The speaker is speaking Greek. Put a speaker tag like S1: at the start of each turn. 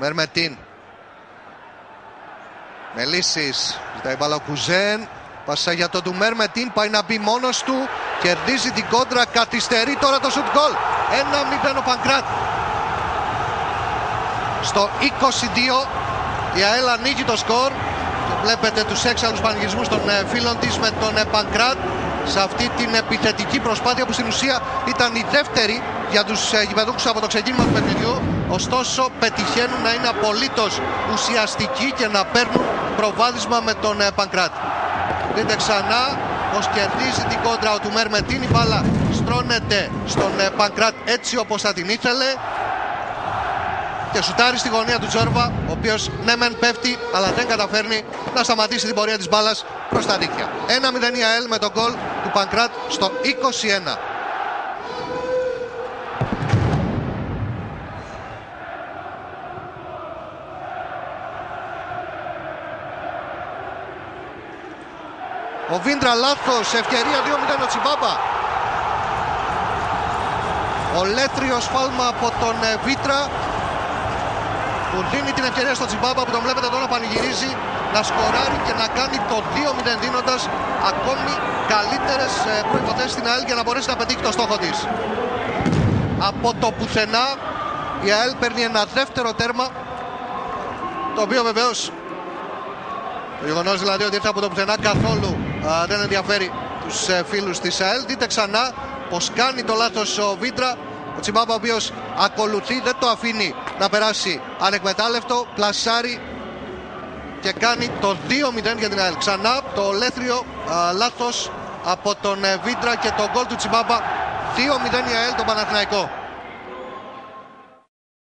S1: Μερμετίν. Μελίσσης. Ζητάει μπάλα ο Κουζέν. Πάσα για τον του Μερμετίν. Πάει να μπει μόνος του. Κερδίζει την κόντρα. Καθυστερεί τώρα το σουτ γκολ. 1-0 ο Πανκράτ. Στο 22 η ΑΕΛ ανοίγει το σκορ. Και βλέπετε τους έξαλλους πανηγυρισμούς των φίλων της με τον Πανκράτ σε αυτή την επιθετική προσπάθεια που στην ουσία ήταν η δεύτερη για τους γηπεδούχους από το ξεκίνημα του παιχνιδιού. Ωστόσο πετυχαίνουν να είναι απολύτως ουσιαστικοί και να παίρνουν προβάδισμα με τον Πανκράτ. Δείτε ξανά πως κερδίζει την κόντρα ο του Μερμετίν. Η μπάλα στρώνεται στον Πανκράτ έτσι όπως θα την ήθελε και σουτάρει στη γωνία του Τζόρβα, ο οποίος ναι μεν πέφτει αλλά δεν καταφέρνει να σταματήσει την πορεία της μπάλας προς τα δίκτυα. 1-0 η ΑΕΛ με τον γκολ του Πανκράτ στο 21. Ο Βίντρα λάθος, ευκαιρία 2-0 ο Τσιμπάμπα. Ολέτριο σφάλμα από τον Βίντρα που δίνει την ευκαιρία στο Τσιμπάμπα που τον βλέπετε τώρα πανηγυρίζει να σκοράρει και να κάνει το 2-0 δίνοντας ακόμη καλύτερες προϋποθέσεις στην ΑΕΛ για να μπορέσει να πετύχει το στόχο της. Από το πουθενά η ΑΕΛ παίρνει ένα δεύτερο τέρμα, το οποίο βεβαίως το γεγονός δηλαδή ότι ήρθε από το πουθενά καθόλου δεν ενδιαφέρει τους φίλους της ΑΕΛ. Δείτε ξανά πως κάνει το λάθος ο Βίντρα. Ο Τσιμπάμπα ο οποίος ακολουθεί, δεν το αφήνει να περάσει ανεκμετάλλευτο, πλασάρει και κάνει το 2-0 για την ΑΕΛ. Ξανά το ολέθριο λάθος από τον Βίντρα και το γκολ του Τσιμπάμπα. 2-0 η ΑΕΛ τον Παναθηναϊκό.